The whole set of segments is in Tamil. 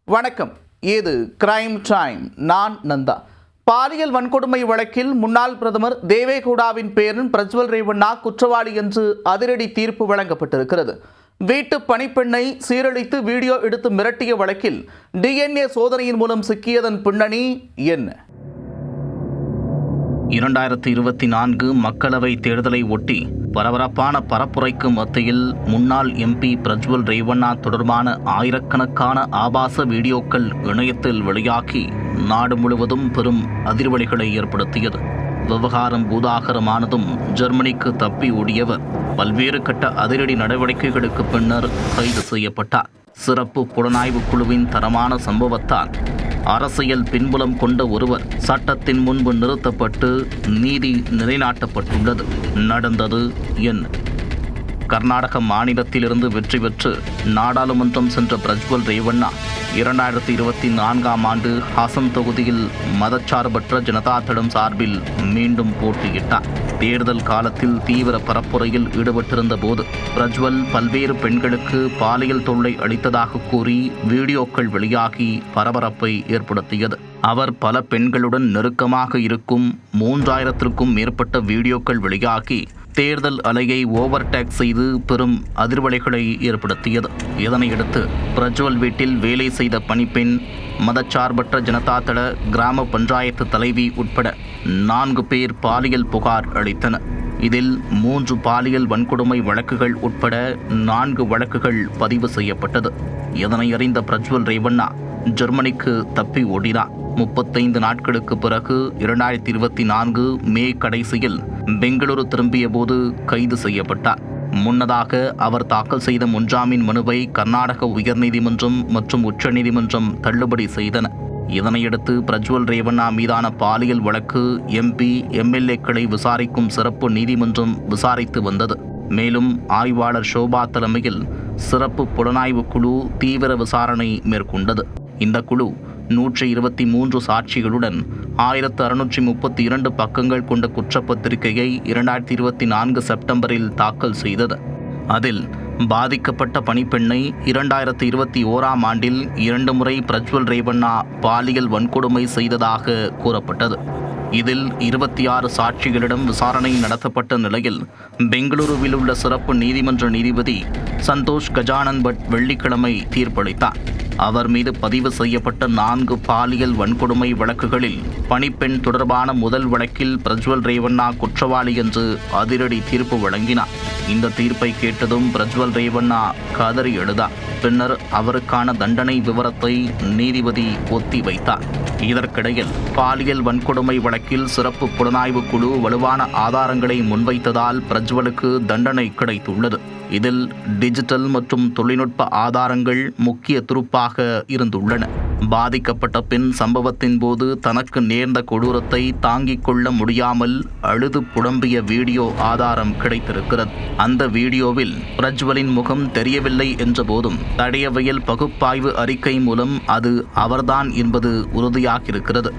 வணக்கம். இது கிரைம் டைம். நான் நந்தா. பாலியல் வன்கொடுமை வழக்கில் முன்னாள் பிரதமர் தேவேகவுடாவின் பேரன் பிரஜ்வல் ரேவண்ணா குற்றவாளி என்று அதிரடி தீர்ப்பு வழங்கப்பட்டிருக்கிறது. வீட்டு பணிப்பெண்ணை சீரழித்து வீடியோ எடுத்து மிரட்டிய வழக்கில் DNA சோதனையின் மூலம் சிக்கியதன் பின்னணி என்ன? 2024 மக்களவை தேர்தலை ஒட்டி பரபரப்பான பரப்புரைக்கு மத்தியில் முன்னாள் MP பிரஜ்வல் ரேவண்ணா தொடர்பான ஆயிரக்கணக்கான ஆபாச வீடியோக்கள் இணையத்தில் வெளியாகி நாடு முழுவதும் பெரும் அதிர்வலிகளை ஏற்படுத்தியது. விவகாரம் பூதாகரமானதும் ஜெர்மனிக்கு தப்பி ஓடியவர் பல்வேறு கட்ட அதிரடி நடவடிக்கைகளுக்கு பின்னர் கைது செய்யப்பட்டார். சிறப்பு புலனாய்வு குழுவின் தரமான சம்பவத்தால் அரசியல் பின்புலம் கொண்ட ஒருவர் சட்டத்தின் முன்பு நிறுத்தப்பட்டு நீதி நிலைநாட்டப்பட்டுள்ளது. நடந்தது என்ன? கர்நாடக மாநிலத்திலிருந்து வெற்றி பெற்று நாடாளுமன்றம் சென்ற பிரஜ்வல் ரேவண்ணா 2024 ஆண்டு ஹாசன் தொகுதியில் மதச்சார்பற்ற ஜனதாதளம் சார்பில் மீண்டும் போட்டியிட்டார். தேர்தல் காலத்தில் தீவிர பரப்புரையில் ஈடுபட்டிருந்த போது பிரஜ்வல் பல்வேறு பெண்களுக்கு பாலியல் தொல்லை அளித்ததாக கூறி வீடியோக்கள் வெளியாகி பரபரப்பை ஏற்படுத்தியது. அவர் பல பெண்களுடன் நெருக்கமாக இருக்கும் 3000க்கும் மேற்பட்ட வீடியோக்கள் வெளியாகி தேர்தல் அலையை ஓவர்டேக் செய்து பெரும் அதிர்வலைகளை ஏற்படுத்தியது. இதனையடுத்து பிரஜ்வல் வீட்டில் வேலை செய்த பணிப்பெண், மதச்சார்பற்ற ஜனதாதள கிராம பஞ்சாயத்து தலைவி உட்பட 4 பேர் பாலியல் புகார் அளித்தனர். இதில் 3 பாலியல் வன்கொடுமை வழக்குகள் உட்பட 4 வழக்குகள் பதிவு செய்யப்பட்டது. இதனை அறிந்த பிரஜ்வல் ரேவண்ணா ஜெர்மனிக்கு தப்பி ஓடினார். 35 நாட்களுக்கு பிறகு 2024 மே கடைசியில் பெங்களூரு திரும்பிய போது கைது செய்யப்பட்டார். முன்னதாக அவர் தாக்கல் செய்த முன்ஜாமீன் மனுவை கர்நாடக உயர்நீதிமன்றம் மற்றும் உச்சநீதிமன்றம் தள்ளுபடி செய்தன. இதனையடுத்து பிரஜ்வல் ரேவண்ணா மீதான பாலியல் வழக்கு MP, MLAக்களை விசாரிக்கும் சிறப்பு நீதிமன்றம் விசாரித்து வந்தது. மேலும் ஆய்வாளர் ஷோபா தலைமையில் சிறப்பு புலனாய்வு குழு தீவிர விசாரணை மேற்கொண்டது. இந்த குழு 123 சாட்சிகளுடன் 1632 பக்கங்கள் கொண்ட குற்றப்பத்திரிகையை 2024 செப்டம்பரில் தாக்கல் செய்தது. அதில் பாதிக்கப்பட்ட பணிப்பெண்ணை 2021 ஆண்டில் 2 முறை பிரஜ்வல் ரேவண்ணா பாலியல் வன்கொடுமை செய்ததாக கூறப்பட்டது. இதில் 26 சாட்சிகளிடம் விசாரணை நடத்தப்பட்ட நிலையில் பெங்களூருவில் உள்ள சிறப்பு நீதிமன்ற நீதிபதி சந்தோஷ் கஜானன் பட் வெள்ளிக்கிழமை தீர்ப்பளித்தார். அவர் மீது பதிவு செய்யப்பட்ட 4 பாலியல் வன்கொடுமை வழக்குகளில் பணிப்பெண் தொடர்பான முதல் வழக்கில் பிரஜ்வல் ரேவண்ணா குற்றவாளி என்று அதிரடி தீர்ப்பு வழங்கினார். இந்த தீர்ப்பை கேட்டதும் பிரஜ்வல் ரேவண்ணா கதறி எழுதார். பின்னர் அவருக்கான தண்டனை விவரத்தை நீதிபதி ஒத்தி வைத்தார். இதற்கிடையில் பாலியல் வன்கொடுமை வழக்கில் சிறப்பு புலனாய்வு குழு வலுவான ஆதாரங்களை முன்வைத்ததால் பிரஜ்வலுக்கு தண்டனை கிடைத்துள்ளது. இதில் டிஜிட்டல் மற்றும் தொழில்நுட்ப ஆதாரங்கள் முக்கிய துருப்பாக இருந்துள்ளன. பாதிக்கப்பட்ட பெண் சம்பவத்தின் போது தனக்கு நேர்ந்த கொடூரத்தை தாங்கிக் கொள்ள முடியாமல் அழுது புலம்பிய வீடியோ ஆதாரம் கிடைத்திருக்கிறது. அந்த வீடியோவில் பிரஜ்வலின் முகம் தெரியவில்லை என்ற போதும் தடயவியல் பகுப்பாய்வு அறிக்கை மூலம் அது அவர்தான் என்பது உறுதியாகியிருக்கிறது.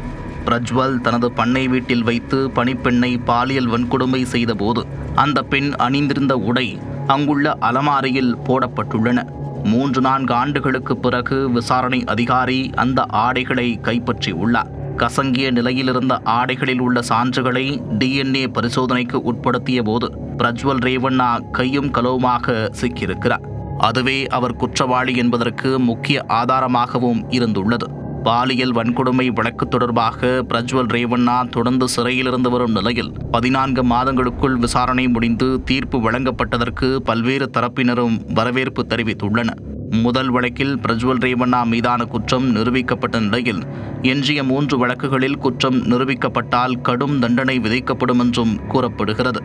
பிரஜ்வல் தனது பண்ணை வீட்டில் வைத்து பணிப்பெண்ணை பாலியல் வன்கொடுமை செய்த போது அந்த பெண் அணிந்திருந்த உடை அங்குள்ள அலமாரியில் போடப்பட்டுள்ளன. 3-4 ஆண்டுகளுக்கு பிறகு விசாரணை அதிகாரி அந்த ஆடைகளை கைப்பற்றி உள்ளார். கசங்கிய நிலையிலிருந்த ஆடைகளில் உள்ள சான்றுகளை DNA பரிசோதனைக்கு உட்படுத்திய போது பிரஜ்வல் ரேவண்ணா கையும் களவுமாக சிக்கியிருக்கிறார். அதுவே அவர் குற்றவாளி என்பதற்கு முக்கிய ஆதாரமாகவும் இருந்துள்ளது. பாலியல் வன்கொடுமை வழக்கு தொடர்பாக பிரஜ்வல் ரேவண்ணா தொடர்ந்து சிறையிலிருந்து வரும் நிலையில் 14 மாதங்களுக்குள் விசாரணை முடிந்து தீர்ப்பு வழங்கப்பட்டதற்கு பல்வேறு தரப்பினரும் வரவேற்பு தெரிவித்துள்ளனர். முதல் வழக்கில் பிரஜ்வல் ரேவண்ணா மீதான குற்றம் நிரூபிக்கப்பட்ட நிலையில் எஞ்சிய 3 வழக்குகளில் குற்றம் நிரூபிக்கப்பட்டால் கடும் தண்டனை விதிக்கப்படும் என்றும் கூறப்படுகிறது.